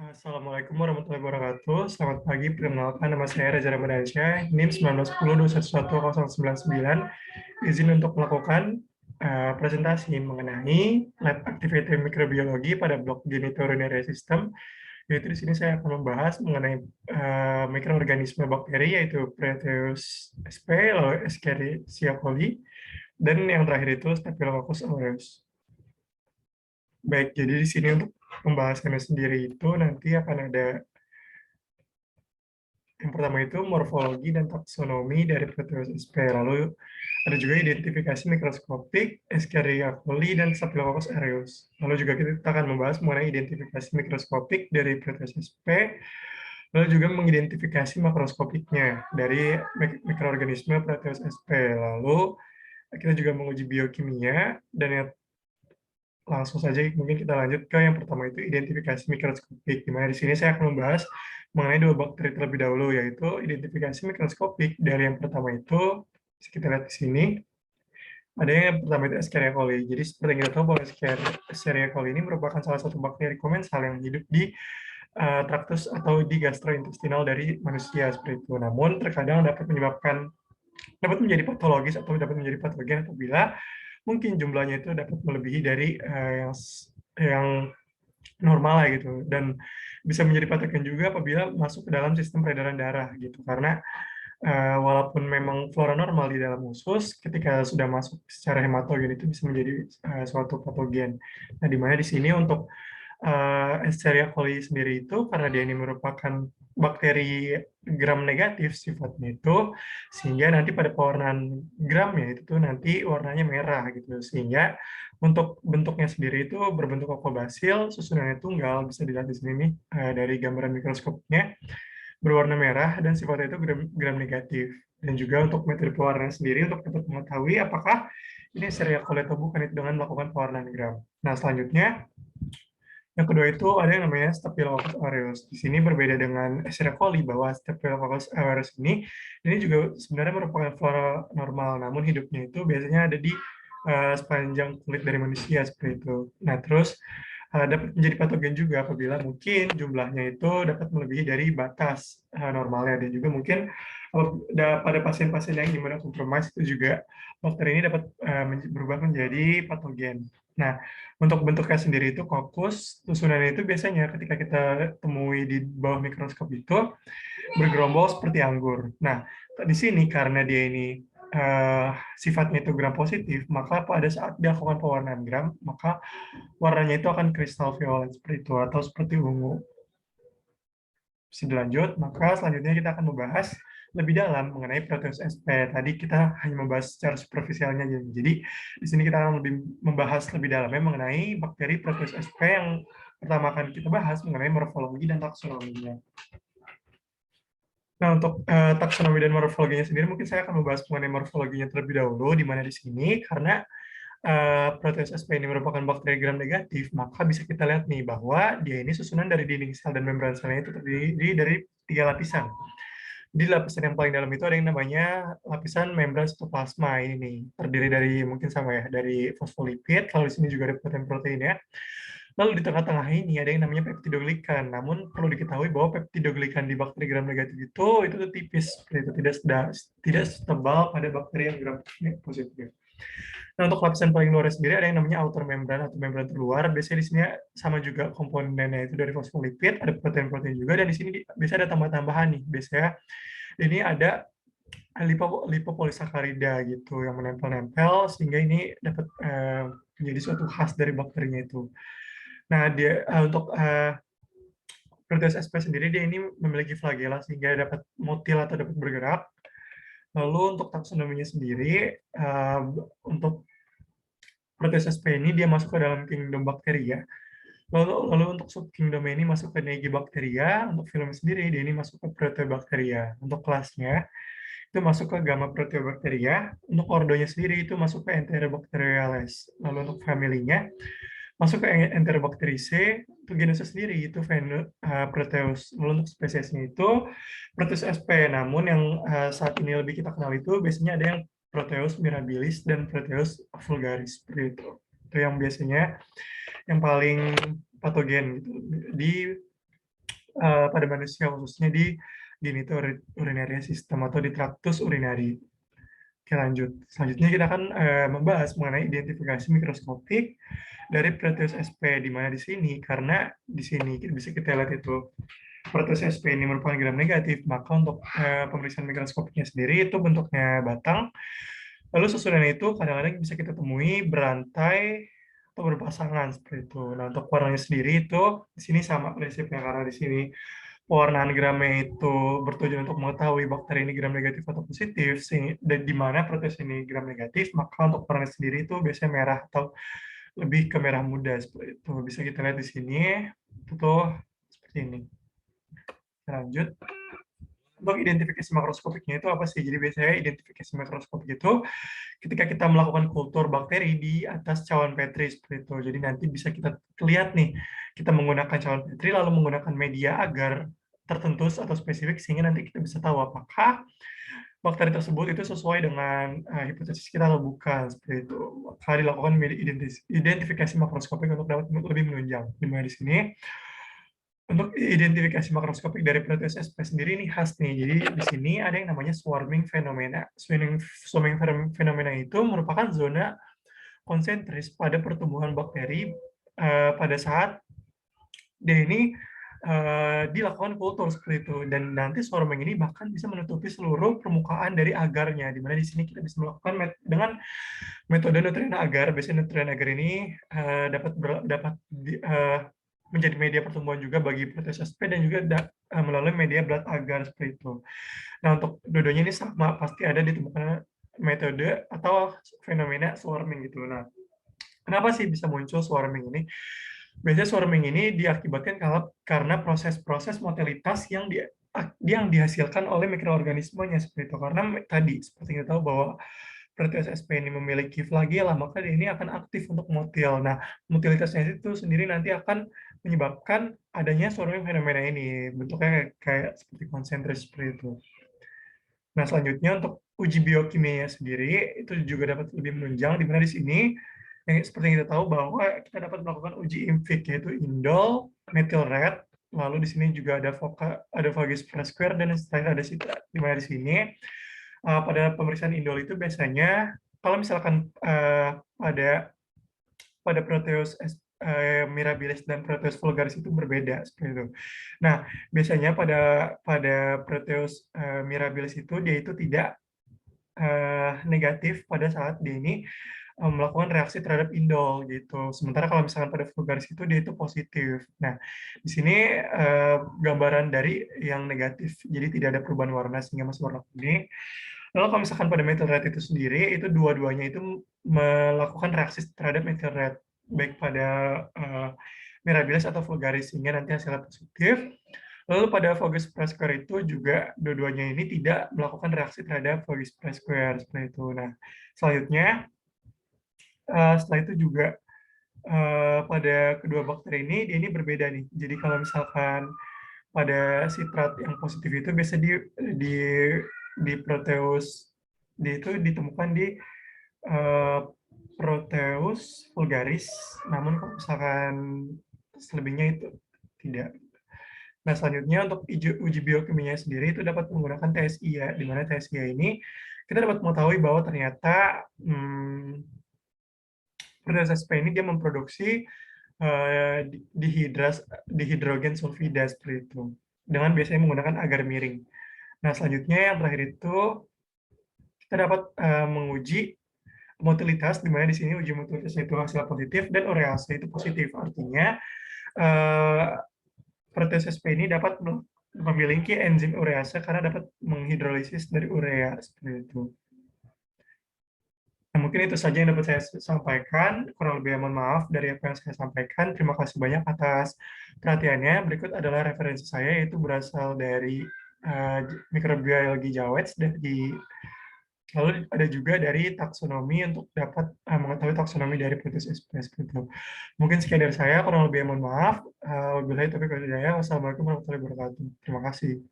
Assalamualaikum warahmatullahi wabarakatuh. Selamat pagi, perkenalkan nama saya Reza Ramadhansyah, NIM 1910211199. Izin untuk melakukan presentasi mengenai lab activity mikrobiologi pada blok genitourinary system. Yaitu di sini saya akan membahas mengenai mikroorganisme bakteri yaitu Proteus sp, lalu Escherichia coli, dan yang terakhir itu Staphylococcus aureus. Baik, jadi di sini untuk pembahasannya sendiri itu nanti akan ada yang pertama itu morfologi dan taksonomi dari Proteus sp. Lalu ada juga identifikasi mikroskopik Escherichia coli dan Staphylococcus aureus. Lalu juga kita akan membahas mengenai identifikasi mikroskopik dari Proteus sp. Lalu juga mengidentifikasi makroskopiknya dari mikroorganisme Proteus sp. Lalu kita juga menguji biokimia dan yang langsung saja mungkin kita lanjut ke yang pertama itu identifikasi mikroskopik, di mana di sini saya akan membahas mengenai dua bakteri terlebih dahulu, yaitu identifikasi mikroskopik. Dari yang pertama itu, bisa kita lihat di sini, ada yang pertama itu Escherichia coli. Jadi seperti yang kita tahu bahwa Escherichia coli ini merupakan salah satu bakteri komensal yang hidup di traktus atau di gastrointestinal dari manusia seperti itu. Namun terkadang dapat menjadi patologis atau dapat menjadi patogen apabila mungkin jumlahnya itu dapat melebihi dari yang normal lah gitu, dan bisa menjadi patogen juga apabila masuk ke dalam sistem peredaran darah gitu, karena walaupun memang flora normal di dalam usus, ketika sudah masuk secara hematogen itu bisa menjadi suatu patogen. Nah, di mana di sini untuk Escherichia coli sendiri itu karena dia ini merupakan bakteri gram negatif sifatnya itu, sehingga nanti pada pewarnaan gramnya itu tuh nanti warnanya merah gitu, sehingga untuk bentuknya sendiri itu berbentuk ovobasil, susunannya tunggal, bisa dilihat di sini nih dari gambaran mikroskopnya, berwarna merah dan sifatnya itu gram negatif. Dan juga untuk metode pewarnaan sendiri untuk dapat mengetahui apakah ini Escherichia coli atau bukan itu dengan melakukan pewarnaan gram. Nah, selanjutnya yang kedua itu ada yang namanya Staphylococcus aureus. Di sini berbeda dengan Escherichia coli bahwa Staphylococcus aureus ini juga sebenarnya merupakan flora normal, namun hidupnya itu biasanya ada di sepanjang kulit dari manusia seperti itu. Nah, terus dapat menjadi patogen juga apabila mungkin jumlahnya itu dapat melebihi dari batas normalnya, dan juga mungkin pada pasien-pasien yang imunokompromis itu juga bakteri ini dapat berubah menjadi patogen. Nah, untuk bentuknya sendiri itu kokus, susunannya itu biasanya ketika kita temui di bawah mikroskop itu bergerombol seperti anggur. Nah, di sini karena dia ini sifatnya itu gram positif, maka pada saat dilakukan pewarnaan gram, maka warnanya itu akan kristal violet seperti itu atau seperti ungu. Bisa dilanjut, maka selanjutnya kita akan membahas lebih dalam mengenai Proteus sp. Tadi kita hanya membahas secara superficialnya aja. Jadi di sini kita akan lebih membahas lebih dalamnya mengenai bakteri Proteus sp yang pertama akan kita bahas mengenai morfologi dan taksonominya. Nah, untuk taksonomi dan morfologinya sendiri mungkin saya akan membahas mengenai morfologinya terlebih dahulu, di mana di sini karena Proteus sp ini merupakan bakteri gram negatif, maka bisa kita lihat nih bahwa dia ini susunan dari dinding sel dan membran selnya itu terdiri dari 3 lapisan. Di lapisan yang paling dalam itu ada yang namanya lapisan membran sitoplasma, ini nih terdiri dari mungkin sama ya, dari fosfolipid, lalu di sini juga ada protein-protein ya. Lalu di tengah-tengah ini ada yang namanya peptidoglikan. Namun perlu diketahui bahwa peptidoglikan di bakteri gram negatif itu tuh tipis, itu tidak setebal pada bakteri yang gram positif. Nah, untuk lapisan paling luar sendiri ada yang namanya outer membran atau membran terluar. Biasanya di sini sama juga komponennya itu dari fosfolipid, ada protein-protein juga, dan di sini biasanya ada tambah-tambahan nih. Biasanya ini ada lipopolisakarida gitu yang menempel-nempel sehingga ini dapat menjadi suatu khas dari bakterinya itu. Nah, dia untuk Proteus sp sendiri dia ini memiliki flagela sehingga dapat motil atau dapat bergerak. Lalu untuk taksonominya sendiri, untuk Proteus sp ini dia masuk ke dalam kingdom Bacteria. Lalu untuk subkingdom ini masuk ke Negibacteria. Untuk filum sendiri dia ini masuk ke Proteobacteria. Untuk kelasnya itu masuk ke Gamma Proteobacteria. Untuk ordonya sendiri itu masuk ke Enterobacteriales. Lalu untuk familinya masuk ke Enterobacteriaceae. Untuk genusnya sendiri itu Proteus. Lalu untuk spesiesnya itu Proteus sp. Namun yang saat ini lebih kita kenal itu biasanya ada yang Proteus mirabilis dan Proteus vulgaris seperti itu. Itu yang biasanya yang paling patogen gitu di pada manusia, khususnya di genitourinary system atau di traktus urinari. Oke, lanjut. Selanjutnya kita akan membahas mengenai identifikasi mikroskopik dari Proteus SP, di mana di sini, karena di sini bisa kita lihat itu Proteus SP ini merupakan gram negatif, maka untuk pemeriksaan mikroskopiknya sendiri itu bentuknya batang. Lalu susunan itu kadang-kadang bisa kita temui berantai atau berpasangan seperti itu. Nah, untuk warnanya sendiri itu di sini sama prinsipnya, karena di sini pewarnaan gramnya itu bertujuan untuk mengetahui bakteri ini gram negatif atau positif, dan di mana proteus ini gram negatif, maka untuk warnanya sendiri itu biasanya merah atau lebih ke merah muda seperti itu. Bisa kita lihat di sini, itu tuh seperti ini. Kita lanjut. Untuk identifikasi makroskopiknya itu apa sih? Jadi biasanya identifikasi makroskopik itu ketika kita melakukan kultur bakteri di atas cawan Petri seperti itu. Jadi nanti bisa kita lihat nih, kita menggunakan cawan Petri lalu menggunakan media agar tertentu atau spesifik sehingga nanti kita bisa tahu apakah bakteri tersebut itu sesuai dengan hipotesis kita atau bukan seperti itu. Maka dilakukan identifikasi makroskopik untuk dapat lebih menunjang. Di mana di sini untuk identifikasi makroskopik dari Proteus sp sendiri ini khas nih. Jadi di sini ada yang namanya swarming phenomena. Swarming phenomena itu merupakan zona konsentris pada pertumbuhan bakteri pada saat dia ini dilakukan kultur seperti itu. Dan nanti swarming ini bahkan bisa menutupi seluruh permukaan dari agarnya. Di mana di sini kita bisa melakukan dengan metode nutrien agar. Biasanya nutrien agar ini dapat menjadi media pertumbuhan juga bagi Proteus sp dan juga melalui media blood agar seperti itu. Nah, untuk dua-duanya ini sama, pasti ada ditemukan metode atau fenomena swarming gitu. Nah, kenapa sih bisa muncul swarming ini? Biasanya swarming ini diakibatkan karena proses-proses motilitas yang dihasilkan oleh mikroorganismenya seperti itu. Karena tadi seperti kita tahu bahwa Proteus sp ini memiliki flagela, maka dia ini akan aktif untuk motil. Nah, motilitasnya itu sendiri nanti akan menyebabkan adanya swarming fenomena ini. Bentuknya kayak seperti konsentris seperti itu. Nah, selanjutnya untuk uji biokimianya sendiri itu juga dapat lebih menunjang, di mana di sini seperti yang kita tahu bahwa kita dapat melakukan uji IMFIC, yaitu indol, methyl red, lalu di sini juga ada Fagus Square, dan setelah ada citra. Di mana di sini pada pemeriksaan indol itu biasanya kalau misalkan pada Proteus mirabilis dan Proteus vulgaris itu berbeda seperti itu. Nah, biasanya pada Proteus mirabilis itu dia itu tidak negatif pada saat dia ini melakukan reaksi terhadap indol gitu. Sementara kalau misalkan pada vulgaris itu dia itu positif. Nah, di sini gambaran dari yang negatif. Jadi tidak ada perubahan warna sehingga masih warna kuning. Lalu kalau misalkan pada methyl red itu sendiri, itu dua-duanya itu melakukan reaksi terhadap methyl red, baik pada mirabilis atau vulgaris, sehingga nanti hasilnya positif. Lalu pada Voges Square itu juga dua-duanya ini tidak melakukan reaksi terhadap Voges Square seperti itu. Nah, selanjutnya setelah itu juga pada kedua bakteri ini dia ini berbeda nih. Jadi kalau misalkan pada sitrat yang positif itu biasa di Proteus itu ditemukan di Proteus vulgaris, namun kalau misalkan selebihnya itu tidak. Nah, selanjutnya untuk uji biokimianya sendiri itu dapat menggunakan TSI, di mana TSI ini kita dapat mengetahui bahwa ternyata Proteus sp ini dia memproduksi dihidrogen sulfida seperti itu, dengan biasanya menggunakan agar miring. Nah, selanjutnya yang terakhir itu kita dapat menguji motilitas, di mana di sini uji motilitasnya itu hasil positif dan urease itu positif. Artinya Proteus sp ini dapat memiliki enzim urease karena dapat menghidrolisis dari urea seperti itu. Nah, mungkin itu saja yang dapat saya sampaikan. Kurang lebih mohon maaf dari apa yang saya sampaikan. Terima kasih banyak atas perhatiannya. Berikut adalah referensi saya, yaitu berasal dari Microbiology Jawets, lalu ada juga dari taksonomi untuk dapat mengetahui taksonomi dari Proteus sp. Mungkin sekian dari saya. Kurang lebih mohon maaf. Wabillahi taufiq wal hidayah. Wassalamualaikum warahmatullahi wabarakatuh. Terima kasih.